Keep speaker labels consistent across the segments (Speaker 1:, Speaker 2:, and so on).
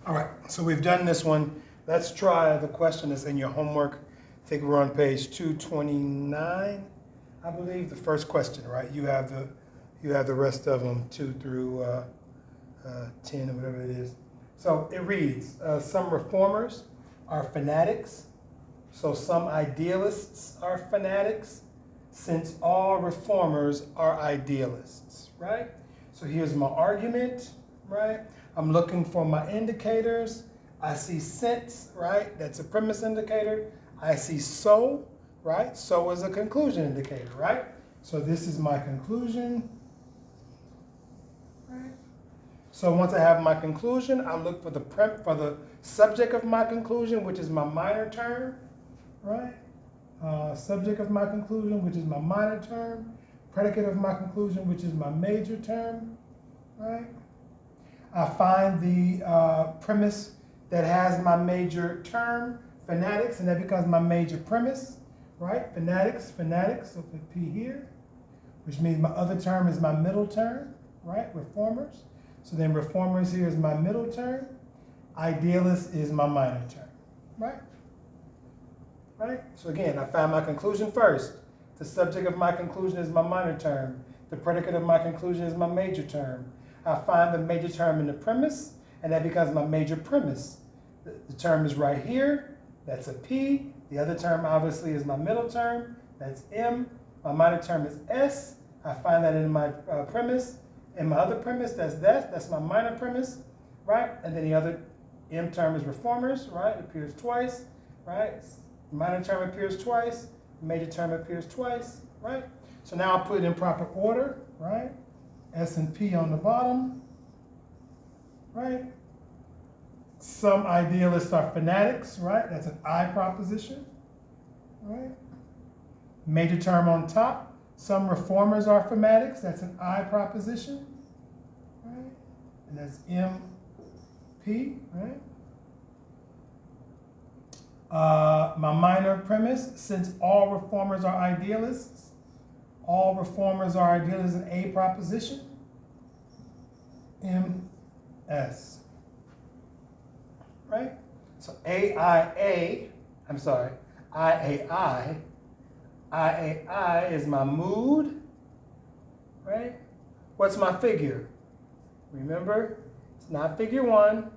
Speaker 1: All right, so we've done this one. Let's try the question that's in your homework. I think we're on page 229, I believe, the first question, right? You have the rest of them, 2 through 10 or whatever it is. So it reads, some reformers are fanatics, so some idealists are fanatics, since all reformers are idealists, right? So here's my argument, right? I'm looking for my indicators. I see since, right? That's a premise indicator. I see so, right? So is a conclusion indicator, right? So this is my conclusion, right? So once I have my conclusion, I look for the subject of my conclusion, which is my minor term, right? Subject of my conclusion, which is my minor term. Predicate of my conclusion, which is my major term, right? I find the premise that has my major term, fanatics, and that becomes my major premise, right? Fanatics, so put P here, which means my other term is my middle term, right? Reformers. So then reformers here is my middle term. Idealist is my minor term, right? Right? So again, I find my conclusion first. The subject of my conclusion is my minor term. The predicate of my conclusion is my major term. I find the major term in the premise, and that becomes my major premise. The term is right here. That's a P. The other term obviously is my middle term. That's M. My minor term is S. I find that in my premise. In my other premise, that's my minor premise, right? And then the other M term is reformers, right? It appears twice, right? Minor term appears twice. Major term appears twice, right? So now I'll put it in proper order, right? S and P on the bottom, right? Some idealists are fanatics, right? That's an I proposition, right? Major term on top. Some reformers are fanatics. That's an I proposition, right? And that's MP, right? My minor premise, since all reformers are idealists, all reformers are idealists, an A proposition, MS, right? So IAI is my mood, right? What's my figure? Remember, it's not figure 1,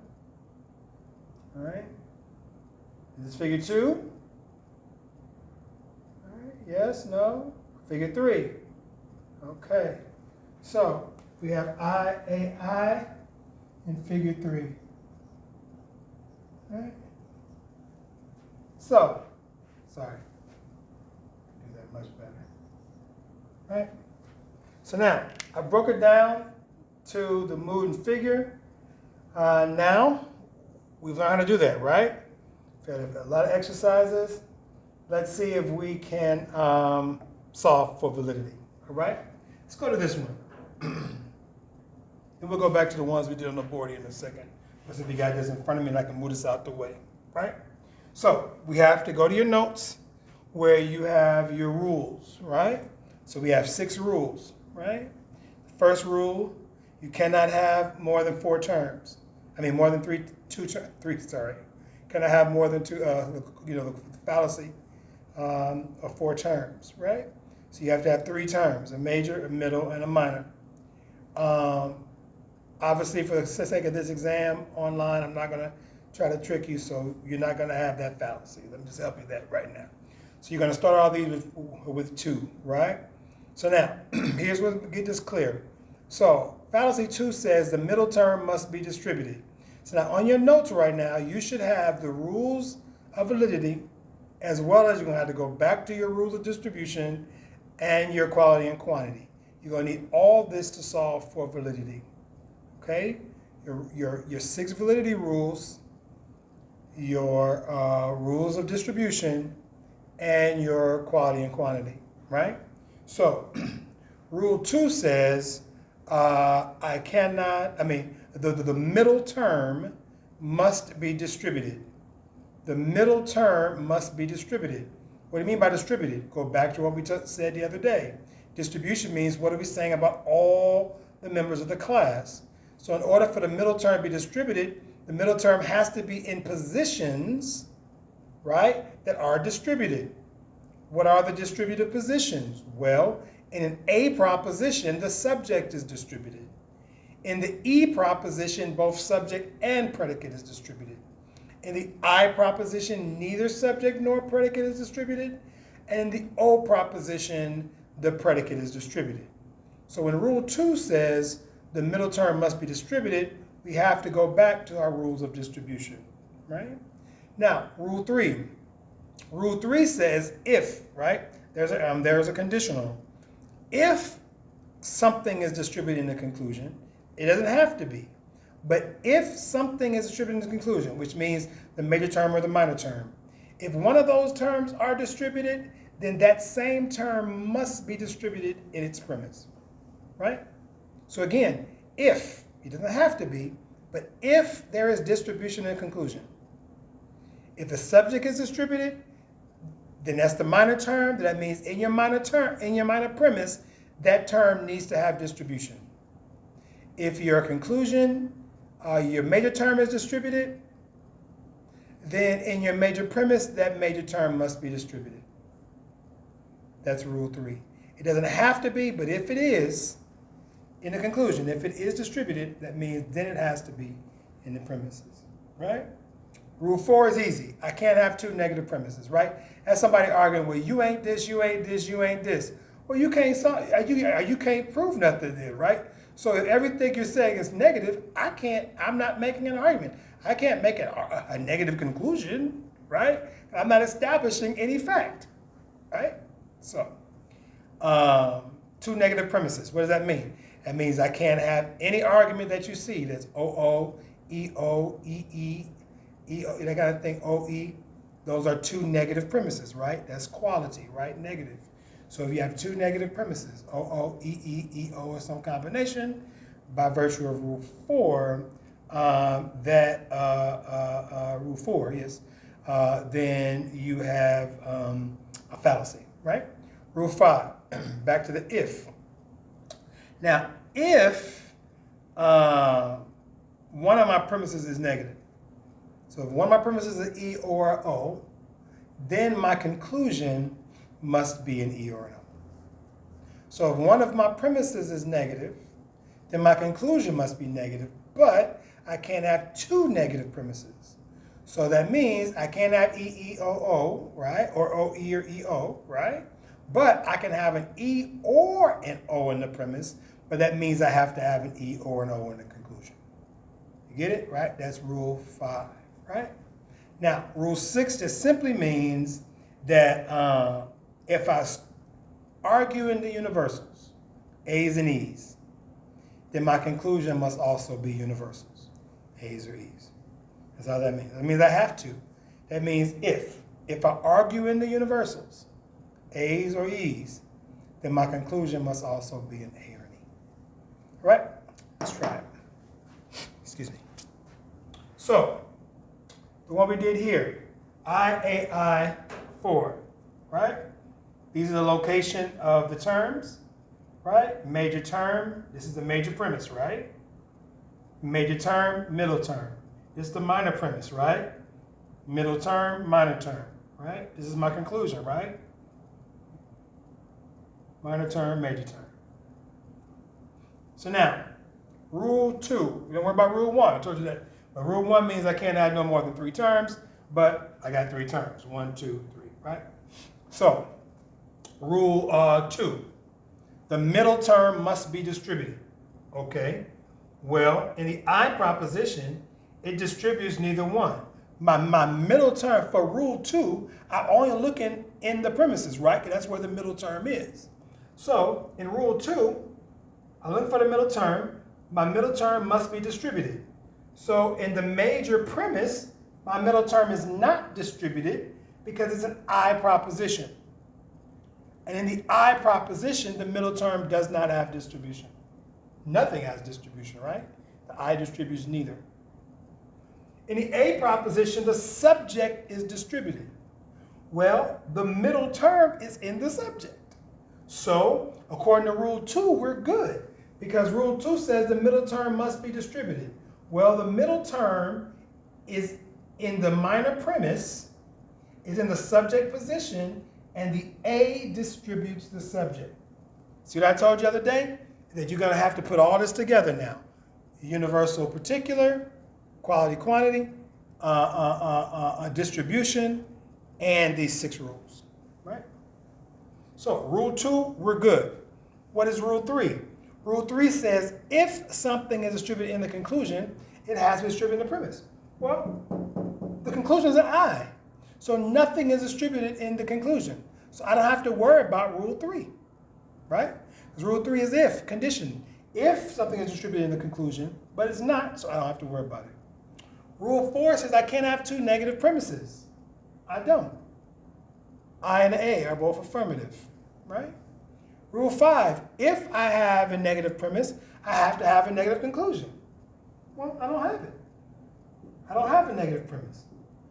Speaker 1: all right? Is this figure 2? All right, yes, no? Figure 3. Okay, so we have IAI in figure 3. All right? So, sorry, do that much better. All right? So now, I broke it down to the mood and figure. Now, we've learned how to do that, right? We've got a lot of exercises. Let's see if we can solve for validity, all right? Let's go to this one. Then we'll go back to the ones we did on the board here in a second. Because if you got this in front of me, and I can move this out the way, right? So we have to go to your notes where you have your rules, right? So we have 6 rules, right? The first rule, you cannot have more than 4 terms. More than three, cannot have more than 2, the fallacy of 4 terms, right? So you have to have 3 terms, a major, a middle, and a minor. Obviously, for the sake of this exam online, I'm not going to try to trick you, so you're not going to have that fallacy. Let me just help you with that right now. So you're going to start all these with 2, right? So now, here's where get this clear. So fallacy 2 says the middle term must be distributed. So now on your notes right now, you should have the rules of validity, as well as you're going to have to go back to your rules of distribution and your quality and quantity. You're going to need all this to solve for validity. Okay? Your 6 validity rules, your rules of distribution, and your quality and quantity, right? So rule 2 says the middle term must be distributed. The middle term must be distributed. What do you mean by distributed? Go back to what we said the other day. Distribution means what are we saying about all the members of the class? So in order for the middle term to be distributed, The middle term has to be in positions, right, that are distributed. What are the distributed positions? Well, in an A proposition, the subject is distributed. In the E proposition, both subject and predicate is distributed. In the I proposition, neither subject nor predicate is distributed. And in the O proposition, the predicate is distributed. So when Rule 2 says the middle term must be distributed, we have to go back to our rules of distribution, right? Now, Rule 3. Rule 3 says if, right? There's a conditional. If something is distributed in the conclusion, it doesn't have to be. But if something is distributed in the conclusion, which means the major term or the minor term, if one of those terms are distributed, then that same term must be distributed in its premise, right? So again, if, it doesn't have to be, but if there is distribution in the conclusion, if the subject is distributed, then that's the minor term. That means in your minor premise, that term needs to have distribution. If your conclusion, your major term is distributed, then in your major premise, that major term must be distributed. That's Rule 3. It doesn't have to be, but if it is, in the conclusion, if it is distributed, that means then it has to be in the premises, right? Rule 4 is easy. I can't have two negative premises, right? As somebody arguing, well, you ain't this, you ain't this, you ain't this. Well, you can't prove nothing there, right? So if everything you're saying is negative, I'm not making an argument. I can't make a negative conclusion, right? I'm not establishing any fact, right? So, two negative premises. What does that mean? That means I can't have any argument that you see that's OO, EO, EE, EO, that kind of thing, OE. Those are two negative premises, right? That's quality, right? Negative. So if you have two negative premises, OO, EE, EO, or some combination, by virtue of Rule 4, Rule 4, yes, then you have a fallacy, right? Rule 5, back to the if. Now, if one of my premises is negative, so if one of my premises is an E or an O, then my conclusion must be an E or an O. So if one of my premises is negative, then my conclusion must be negative, but I can't have two negative premises. So that means I can't have E-E-O-O, right? Or O-E or E-O, right? But I can have an E or an O in the premise, but that means I have to have an E or an O in the conclusion. You get it, right? That's Rule 5, right? Now, Rule 6 just simply means that if I argue in the universals, A's and E's, then my conclusion must also be universals, A's or E's. That's all that means. That means I have to. That means if I argue in the universals, A's or E's, then my conclusion must also be an A or an E. All right? Let's try it. Excuse me. So, the one we did here, IAI 4, right? These are the location of the terms, right? Major term, this is the major premise, right? Major term, middle term. This is the minor premise, right? Middle term, minor term, right? This is my conclusion, right? Minor term, major term. So now, Rule 2. We don't worry about Rule 1. I told you that. But Rule 1 means I can't add no more than 3 terms, but I got 3 terms. 1, 2, 3, right? So, Rule 2. The middle term must be distributed. Okay. Well, in the I proposition, it distributes neither one. My middle term for Rule 2, I'm only looking in the premises, right? That's where the middle term is. So, in Rule 2, I'm looking for the middle term. My middle term must be distributed. So, in the major premise, my middle term is not distributed because it's an I proposition. And in the I proposition, the middle term does not have distribution. Nothing has distribution, right? The I distributes neither. In the A proposition, the subject is distributed. Well, the middle term is in the subject. So, according to Rule 2, we're good because Rule 2 says the middle term must be distributed. Well, the middle term is in the minor premise, is in the subject position, and the A distributes the subject. See what I told you the other day? That you're going to have to put all this together now. Universal particular, quality quantity, distribution, and these 6 rules, right? So rule 2, we're good. What is rule 3? Rule 3 says if something is distributed in the conclusion, it has to be distributed in the premise. Well, the conclusion is an I. So nothing is distributed in the conclusion. So I don't have to worry about rule 3, right? Because rule 3 is if, condition. If something is distributed in the conclusion, but it's not, so I don't have to worry about it. Rule 4 says I can't have 2 negative premises. I don't. I and A are both affirmative, right? Rule 5, if I have a negative premise, I have to have a negative conclusion. Well, I don't have it. I don't have a negative premise.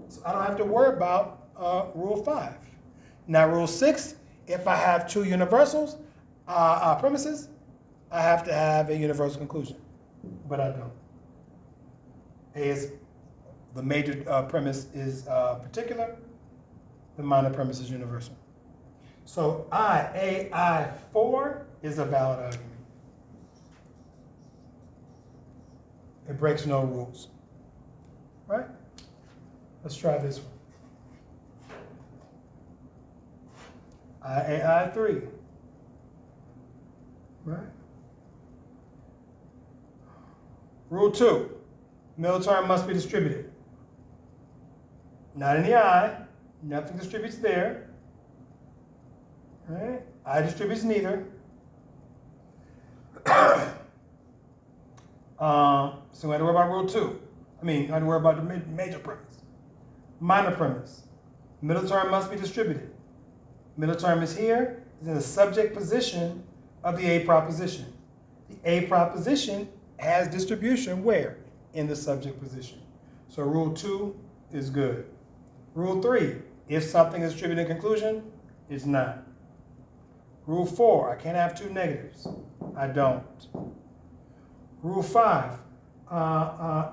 Speaker 1: So I don't have to worry about rule 5. Now, rule 6, if I have 2 universals, premises, I have to have a universal conclusion, but I don't. A is, the major premise is particular, the minor premise is universal. So I4 is a valid argument. It breaks no rules, right? Let's try this one. I3, right? Rule 2, middle term must be distributed. Not in the I, nothing distributes there. Right? I distributes neither. So I had to worry about rule 2. I had to worry about the major premise. Minor premise. Middle term must be distributed. Middle term is here, is in the subject position of the A proposition. The A proposition has distribution where? In the subject position. So rule 2 is good. Rule 3, if something is distributed in conclusion, it's not. Rule 4, I can't have 2 negatives. I don't. Rule 5,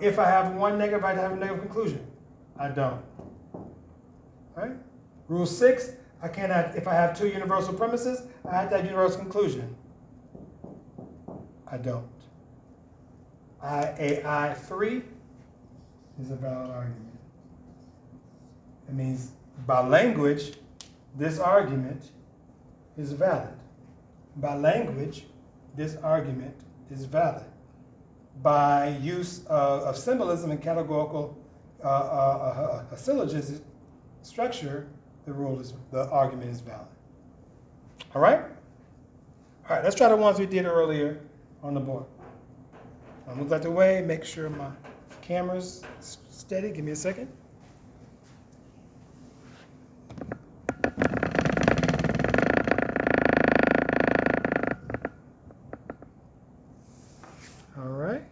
Speaker 1: if I have 1 negative, I have a negative conclusion. I don't. Right? Rule 6, I can't have, if I have 2 universal premises, I have to have universal conclusion. I don't. I3 is a valid argument. It means by language, this argument is valid. By language, this argument is valid. By use of symbolism and categorical syllogism structure, the argument is valid. All right? All right, let's try the ones we did earlier on the board. I'll move out the way, make sure my camera's steady. Give me a second. All right.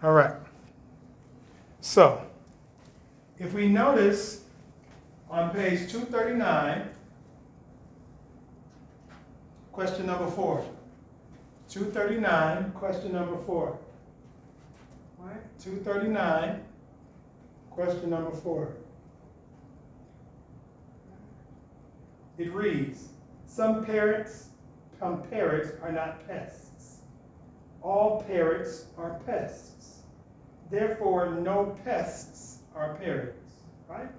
Speaker 1: All right. So, if we notice on page 239, question number 4. 239, question number 4. All right, 239, question number 4. It reads, some parrots are not pests. All parrots are pests. Therefore, no pests are parrots, right?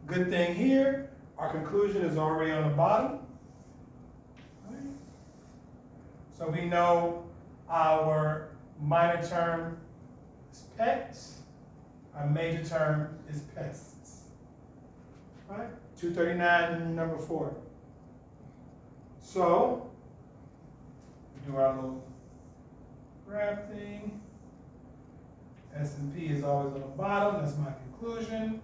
Speaker 1: Good thing here, our conclusion is already on the bottom. Right? So we know our minor term is pets, our major term is pests. Right? 239, number 4. So, we do our little graph thing. S and P is always on the bottom. That's my conclusion.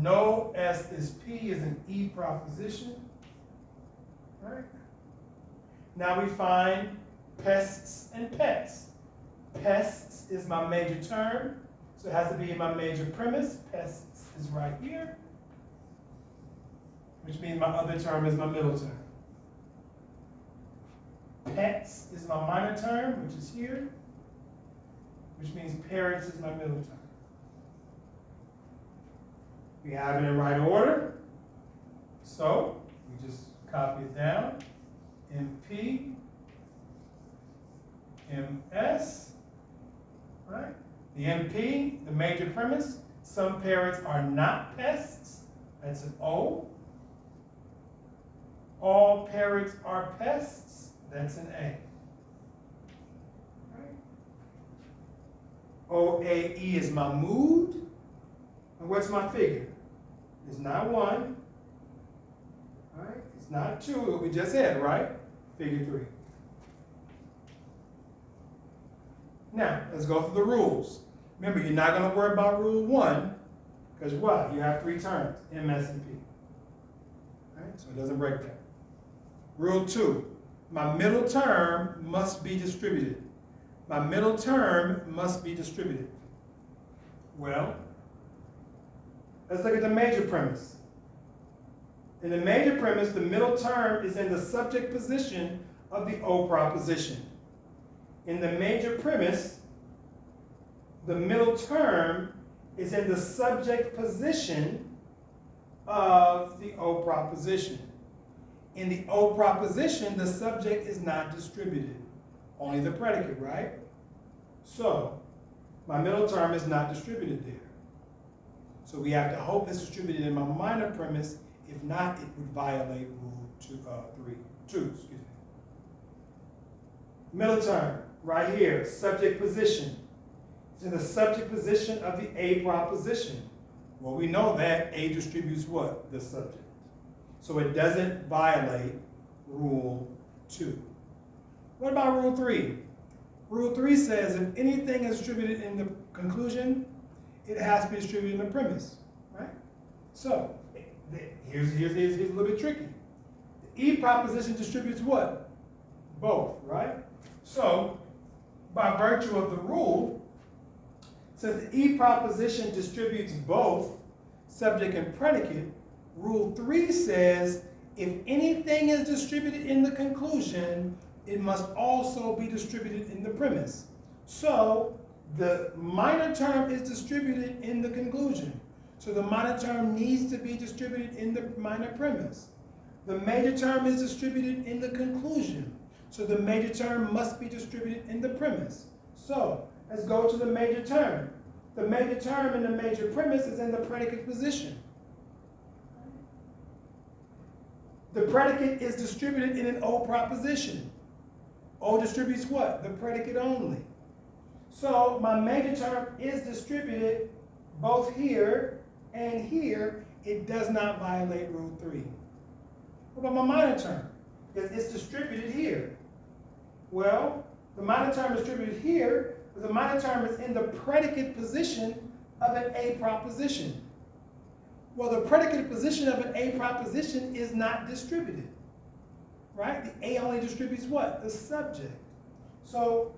Speaker 1: No S is P is an E proposition. Right? Now we find pests and pets. Pests is my major term, so it has to be in my major premise. Pests is right here, which means my other term is my middle term. Pets is my minor term, which is here, which means parents is my middle term. We have it in right order, so we just copy it down. MP, MS, right? The MP, the major premise, some parents are not pests, that's an O. All parents are pests, that's an A. Right? OAE is my mood, and what's my figure? It's not 1, right? It's not 2, what we just said, right? Figure 3. Now, let's go through the rules. Remember, you're not going to worry about rule 1, because what? You have 3 terms, M, S, and P. Right? So it doesn't break down. Rule 2, my middle term must be distributed. My middle term must be distributed. Well, let's look at the major premise. In the major premise, the middle term is in the subject position of the O proposition. In the major premise, the middle term is in the subject position of the O proposition. In the O proposition, the subject is not distributed, only the predicate, right? So, my middle term is not distributed there. So we have to hope it's distributed in my minor premise. If not, it would violate rule 2. Middle term, right here, subject position. It's in the subject position of the A proposition. Well, we know that A distributes what? The subject. So it doesn't violate rule 2. What about rule 3? Rule 3 says if anything is distributed in the conclusion, it has to be distributed in the premise, right? So here's a little bit tricky. The E proposition distributes what? Both, right? So by virtue of the rule, since the E proposition distributes both subject and predicate, rule 3 says if anything is distributed in the conclusion, it must also be distributed in the premise. So the minor term is distributed in the conclusion. So the minor term needs to be distributed in the minor premise. The major term is distributed in the conclusion. So the major term must be distributed in the premise. So let's go to the major term. The major term in the major premise is in the predicate position. The predicate is distributed in an O proposition. O distributes what? The predicate only. So my major term is distributed both here and here. It does not violate rule 3. What about my minor term? Because it's distributed here. Well, the minor term is distributed here, but the minor term is in the predicate position of an A proposition. Well, the predicate position of an A proposition is not distributed, right? The A only distributes what? The subject. So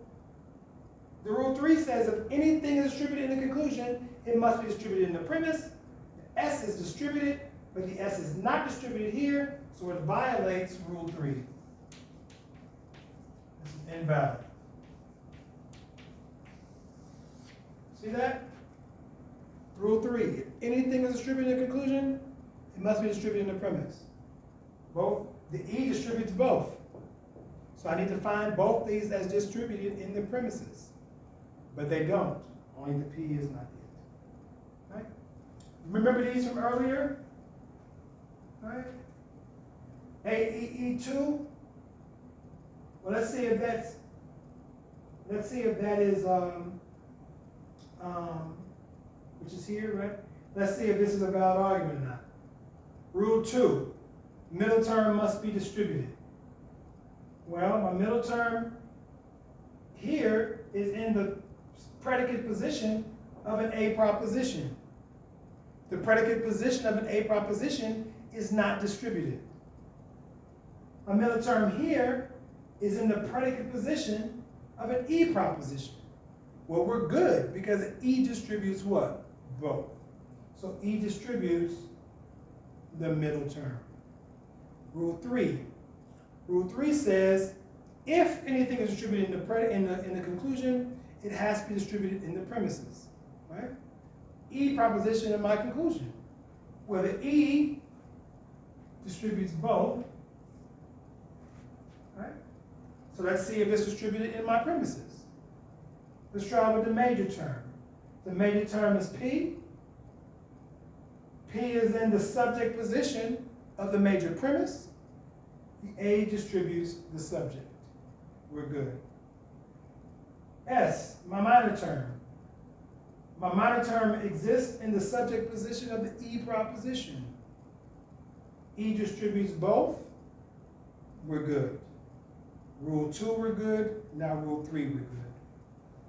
Speaker 1: the rule 3 says if anything is distributed in the conclusion, it must be distributed in the premise. The S is distributed, but the S is not distributed here, so it violates rule 3. This is invalid. See that? Rule 3, if anything is distributed in the conclusion, it must be distributed in the premise. Both, the E distributes both. So I need to find both these as distributed in the premises. But they don't. Only the P is not it. Right? Remember these from earlier? Right? AEE2. Well, let's see if that is which is here, right? Let's see if this is a valid argument or not. Rule 2, middle term must be distributed. Well, my middle term here is in the predicate position of an A proposition. The predicate position of an A proposition is not distributed. My middle term here is in the predicate position of an E proposition. Well, we're good because E distributes what? Both. So E distributes the middle term. Rule 3. Rule 3 says If anything is distributed in the conclusion, it has to be distributed in the premises, right? E proposition in my conclusion. Well, the E distributes both, right? So let's see if it's distributed in my premises. Let's try with the major term. The major term is P. P is in the subject position of the major premise. The A distributes the subject. We're good. S, my minor term. My minor term exists in the subject position of the E proposition. E distributes both. We're good. Rule 2, we're good. Now rule 3, we're good.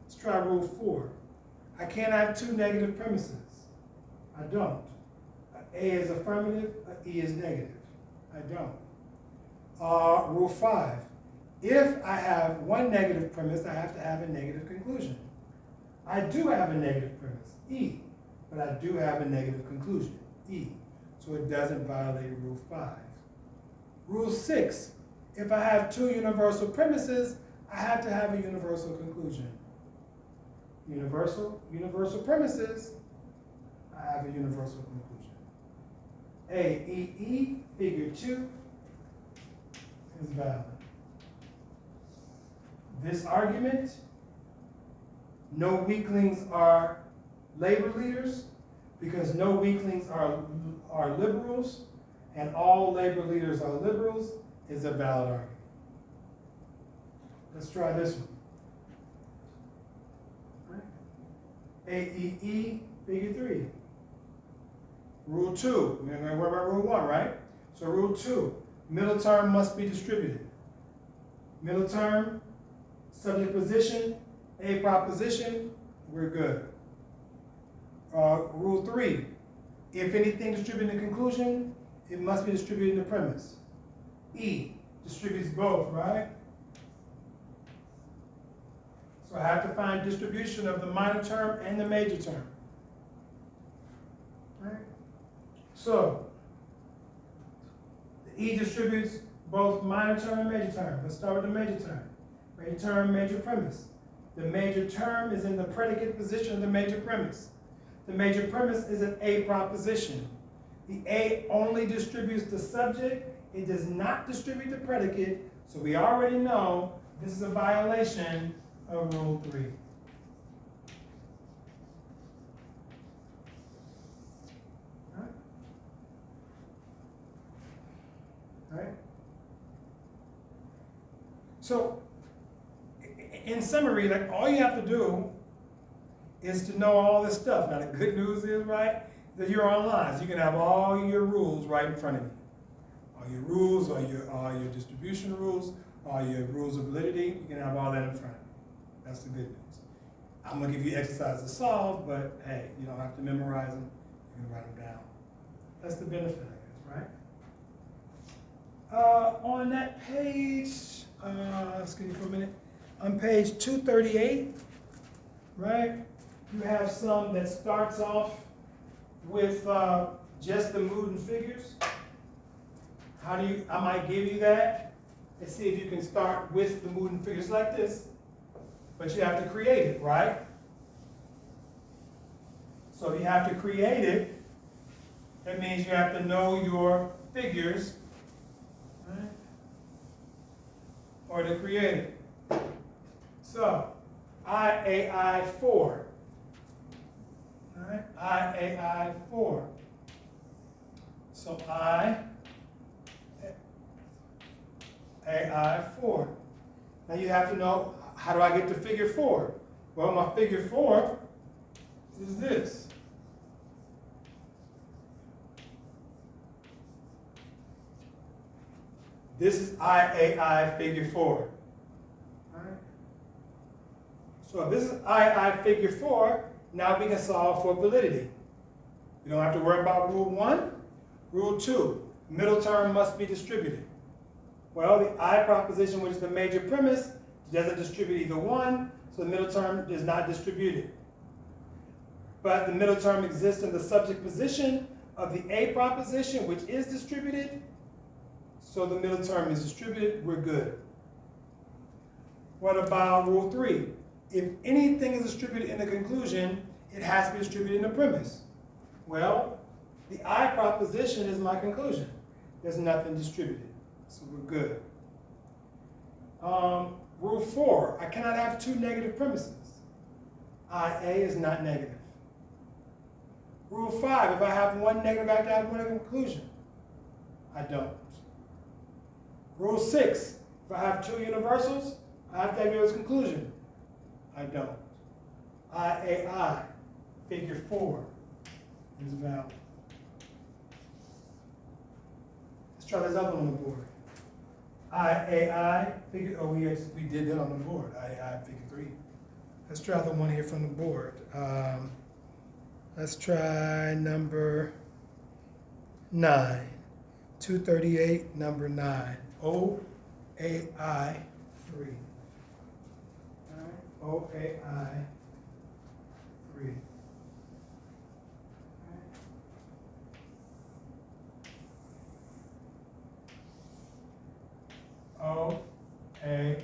Speaker 1: Let's try rule 4. I can't have two negative premises. I don't. A is affirmative, E is negative. I don't. Rule 5. If I have one negative premise, I have to have a negative conclusion. I do have a negative premise, E, but I do have a negative conclusion, E. So it doesn't violate rule 5. Rule 6. If I have two universal premises, I have to have a universal conclusion. Universal premises, I have a universal conclusion. E, figure 2 is valid. This argument, no weaklings are labor leaders, because no weaklings are liberals, and all labor leaders are liberals, is a valid argument. Let's try this one. AEE, figure 3. Rule 2, we're going to worry about rule 1, right? So rule 2, middle term must be distributed. Middle term, subject position, A proposition, we're good. Rule 3, if anything distributed in the conclusion, it must be distributed in the premise. E distributes both, right? So I have to find distribution of the minor term and the major term. Right? So the E distributes both minor term and major term. Let's start with the major term. Major term, major premise. The major term is in the predicate position of the major premise. The major premise is an A proposition. The A only distributes the subject. It does not distribute the predicate. So we already know this is a violation of rule 3. Right? So, in summary, like, all you have to do is to know all this stuff. Now the good news is, right, that you're online, so you can have all your rules right in front of you. All your rules, all your distribution rules, all your rules of validity, you can have all that in front of you. That's the good news. I'm gonna give you exercises to solve, but hey, you don't have to memorize them, you can write them down. That's the benefit, I guess, right? On that page, excuse me for a minute, on page 238, right, you have some that starts off with just the mood and figures. I might give you that. Let's see if you can start with the mood and figures like this, but you have to create it, right? So if you have to create it, that means you have to know your figures, right? Or to create it. So, IAI4. All right, IAI4. So IAI4. Now you have to know, how do I get to figure 4? Well, my figure 4 is this. This is IAI figure 4. All right. So if this is IAI figure 4, now we can solve for validity. You don't have to worry about rule 1. Rule 2, middle term must be distributed. Well, the I proposition, which is the major premise, doesn't distribute either one, so the middle term is not distributed. But the middle term exists in the subject position of the A proposition, which is distributed, so the middle term is distributed, we're good. What about rule 3? If anything is distributed in the conclusion, it has to be distributed in the premise. Well, the I proposition is my conclusion. There's nothing distributed, so we're good. Rule 4, I cannot have two negative premises. IA is not negative. Rule 5, if I have one negative, I have to have one conclusion. I don't. Rule 6, if I have two universals, I have to have yours conclusion. I don't. IAI, figure 4, is valid. Let's try this other one on the board. IAI, figure, we did that on the board, IAI, figure 3. Let's try the one here from the board. Let's try number 9. 238, number 9. OAI 3. All right. OAI 3. OAI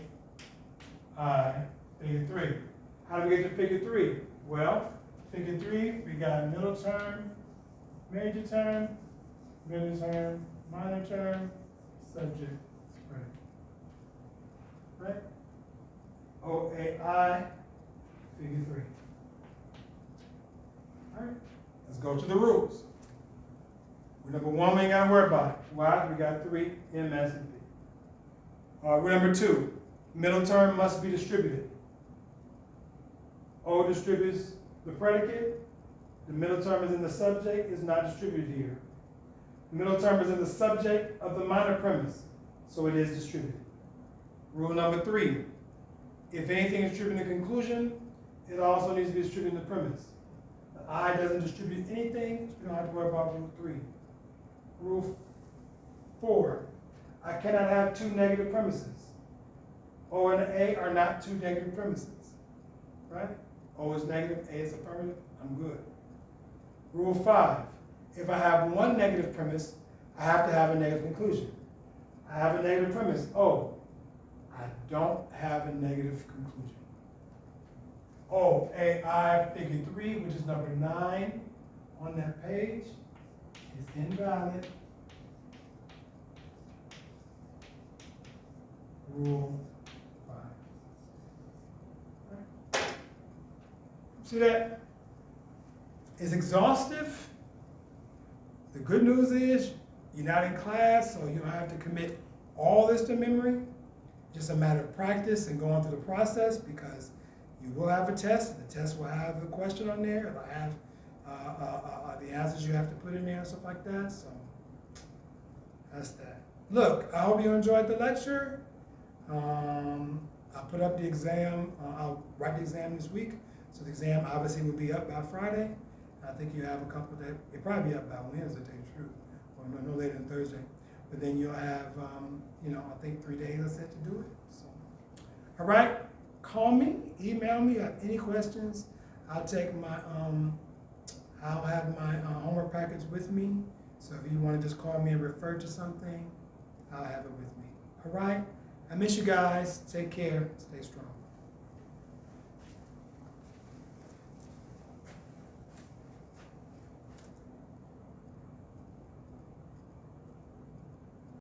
Speaker 1: figure 3. How do we get to figure 3? Well, figure 3, we got middle term, major term, middle term, minor term, subject, predicate. Right? OAI, figure 3. All right, let's go to the rules. Number 1, we ain't got to worry about it. Why? We got 3 M, S, and P. Number 2, middle term must be distributed. O distributes the predicate. The middle term is in the subject, is not distributed here. The middle term is in the subject of the minor premise, so it is distributed. Rule number 3, if anything is distributed in the conclusion, it also needs to be distributed in the premise. The I doesn't distribute anything, so we don't have to worry about rule 3. Rule 4, I cannot have two negative premises. O and A are not two negative premises, right? O is negative, A is affirmative, I'm good. Rule 5, if I have one negative premise, I have to have a negative conclusion. I have a negative premise, O. I don't have a negative conclusion. OAI figure 3, which is number 9 on that page, is invalid. Rule 5. See that? It's exhaustive. The good news is you're not in class, so you don't have to commit all this to memory. Just a matter of practice and going through the process, because you will have a test. The test will have the question on there. It'll have the answers you have to put in there and stuff like that. So that's that. Look, I hope you enjoyed the lecture. I'll put up the exam. I'll write the exam this week. So the exam obviously will be up by Friday. I think you have a couple that it'll probably be up by Wednesday, to tell you the truth, or no later than Thursday. But then you'll have, I think 3 days I said to do it. So, all right, call me, email me. Have any questions? I'll take my, I'll have my homework package with me. So if you want to just call me and refer to something, I'll have it with me. All right, I miss you guys. Take care. Stay strong.